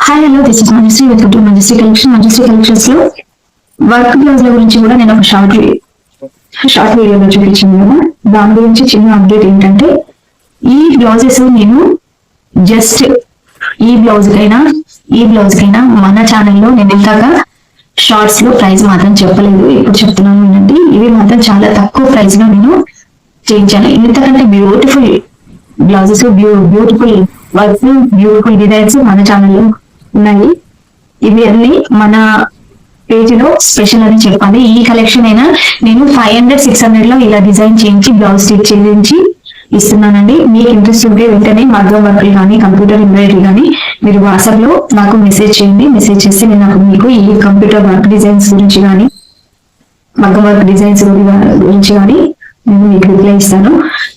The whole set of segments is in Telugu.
Hi hello this is Majashri welcome to Majashri collection. Majashri collections లో వర్క్ బ్లౌజ్ల గురించి కూడా నేను ఒక షార్ట్ వీడియోలో చూపించాను కదా. దాని గురించి చిన్న అప్డేట్ ఏంటంటే, ఈ బ్లౌజెస్ నేను జస్ట్ ఈ బ్లౌజ్ కైనా మన ఛానల్లో నేను ఇందాక షార్ట్స్ లో ప్రైస్ మాత్రం చెప్పలేదు, ఇప్పుడు చెప్తున్నాను అండి. ఇవి మాత్రం చాలా తక్కువ ప్రైస్ లో నేను చేయించాను. ఎందుకంటే beautiful blouses, beautiful work, beautiful designs మన ఛానల్లో ఉన్నాయి. ఇవి అన్ని మన పేజ్ లో స్పెషల్ అని చెప్పాలి. ఈ కలెక్షన్ అయినా నేను 500-600 లో ఇలా డిజైన్ చేయించి బ్లౌజ్ స్టిచ్ చేయించి ఇస్తున్నానండి. మీకు ఇంట్రెస్ట్ ఉంటే వెంటనే మగ్గం వర్క్ కానీ కంప్యూటర్ ఎంబ్రాయిడరీ కానీ మీరు వాట్సాప్ లో నాకు మెసేజ్ చేయండి. మెసేజ్ చేస్తే నేను మీకు ఈ కంప్యూటర్ వర్క్ డిజైన్స్ గురించి కానీ మగ్గం వర్క్ డిజైన్స్ గురించి కానీ నేను మీకు రిప్లై ఇస్తాను.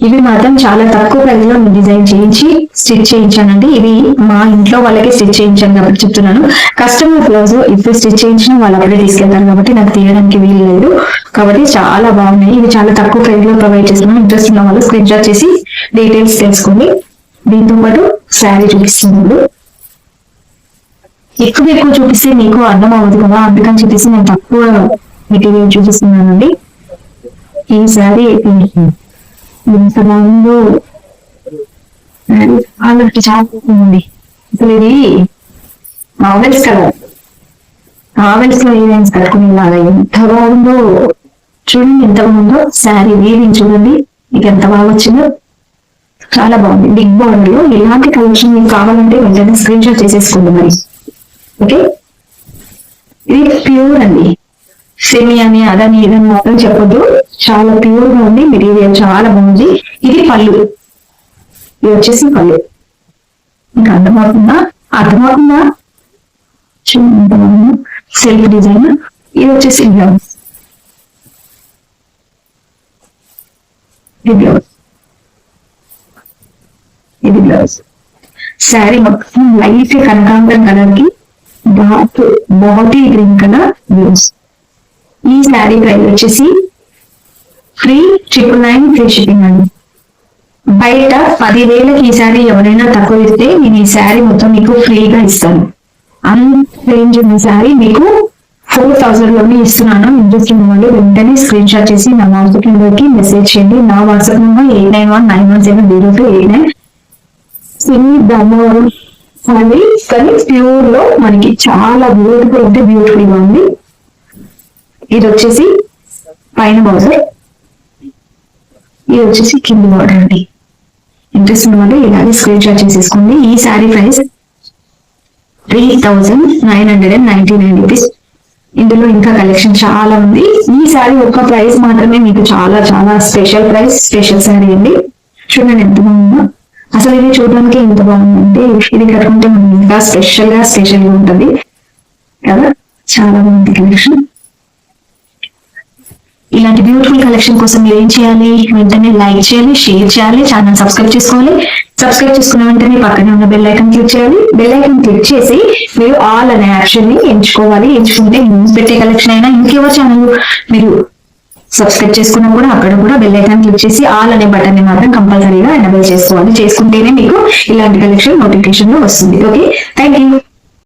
ఇవి మాత్రం చాలా తక్కువ ప్రైస్ లో డిజైన్ చేయించి స్టిచ్ చేయించానండి. ఇవి మా ఇంట్లో వాళ్ళకే స్టిచ్ చేయించాను కాబట్టి చెప్తున్నాను. కస్టమర్ బ్లౌజ్ ఇప్పుడు స్టిచ్ చేయించిన వాళ్ళు అప్పుడే తీసుకెళ్తారు కాబట్టి నాకు తీయడానికి వీలు లేదు. కాబట్టి చాలా బాగున్నాయి. ఇవి చాలా తక్కువ ప్రైస్ లో ప్రొవైడ్ చేస్తున్నాను. ఇంట్రెస్ట్ ఉన్న వాళ్ళు స్క్రీన్ షాట్ చేసి డీటెయిల్స్ తెలుసుకోండి. దీంతో పాటు శారీ చూపిస్తున్నాడు. ఎక్కువ చూపిస్తే మీకు అర్థం అవ్వదు కదా, అందుకని చెప్పేసి నేను తక్కువ మెటీరియల్ చూపిస్తున్నానండి. ఈ శారీ ఎంత బాగుందో, వాళ్ళకి చాలా ఉంది. అసలు ఇది నావెల్స్ కలర్, నావెల్స్ లో ఈవెంట్స్ కట్టుకునేలాగా ఎంత బాగుందో చూడండి. ఎంత బాగుందో శారీ వీవింగ్ చూడండి, మీకు ఎంత బాగా వచ్చిందో. చాలా బాగుంది. బిగ్ బార్డర్ లో ఇలాంటి కలెక్షన్ మీకు కావాలంటే వెంటనే స్క్రీన్ షాట్ చేసేసుకోండి మరి. ఓకే, ఇది ప్యూర్ అండి. సెమీ అని అదని ఇదని మాత్రం చెప్పొద్దు. చాలా ప్యూర్ గా ఉంది మెటీరియల్, చాలా బాగుంది. ఇది పళ్ళు, ఇది వచ్చేసి పళ్ళు. ఇంకా అర్థమవుతుందా? Self design. ఇది వచ్చేసి బ్లౌజ్, ఇది బ్లౌజ్. శారీ మొత్తం లైట్ కనకాంబరం కలర్ కి dark bottle green colour blouse. ఈ శారీ ప్రైస్ వచ్చేసి 3,999 ఫ్రీ షిప్పింగ్ అండి. బయట 10,000కి ఈ శారీ ఎవరైనా తక్కువ ఇస్తే నేను ఈ శారీ మొత్తం మీకు ఫ్రీగా ఇస్తాను. అంత రేంజ్ ఉన్న శారీ మీకు 4,000 లోనే ఇస్తున్నాను. ఇంట్రెస్ట్ ఉన్న వాళ్ళు వెంటనే స్క్రీన్ షాట్ చేసి నా వాట్సాప్ నెంబర్కి మెసేజ్ చేయండి. నా వాట్సాప్ నెంబర్ 8919170289. శారీ కానీ ప్యూర్ లో మనకి చాలా బ్యూటిఫుల్ అంటే బ్యూటిఫుల్ గా ఉంది. ఇది వచ్చేసి పైన బార్డర్, ఇది వచ్చేసి కింద బార్డర్ అండి. ఇంట్రెస్ట్ ఉన్న వాళ్ళు ఇలాగే స్క్రీన్ షాట్ చేసేసుకోండి. ఈ శారీ ప్రైస్ 3,999 రూపీస్. ఇందులో ఇంకా కలెక్షన్ చాలా ఉంది. ఈ శారీ ఒక్క ప్రైస్ మాత్రమే మీకు చాలా చాలా స్పెషల్ ప్రైస్, స్పెషల్ శారీ అండి. చూడండి ఎంత బాగుందో. అసలు ఇది చూడడానికి ఎంత బాగుందంటే ఇది కట్టుకుంటే మనకి ఇంకా స్పెషల్ గా ఉంటుంది కదా. చాలా బాగుంది కలెక్షన్. ఇలాంటి బ్యూటిఫుల్ కలెక్షన్ కోసం మీరు ఏం చేయాలి? వెంటనే లైక్ చేయాలి, షేర్ చేయాలి, ఛానల్ సబ్స్క్రైబ్ చేసుకోవాలి. సబ్స్క్రైబ్ చేసుకున్న వెంటనే పక్కనే ఉన్న బెల్ ఐకాన్ క్లిక్ చేయాలి. బెల్ ఐకాన్ క్లిక్ చేసి మీరు ఆల్ అనే ఆప్షన్ ని ఎంచుకోవాలి. ఎంచుకుంటే పెట్టే కలెక్షన్ అయినా ఇంకెవరి ఛానల్ మీరు సబ్స్క్రైబ్ చేసుకున్నా కూడా అక్కడ కూడా బెల్ ఐకాన్ క్లిక్ చేసి ఆల్ అనే బటన్ ని మాత్రం కంపల్సరీగా ఎనేబుల్ చేసుకోవాలి. చేసుకుంటేనే మీకు ఇలాంటి కలెక్షన్ నోటిఫికేషన్ లో వస్తుంది. Okay, thank you.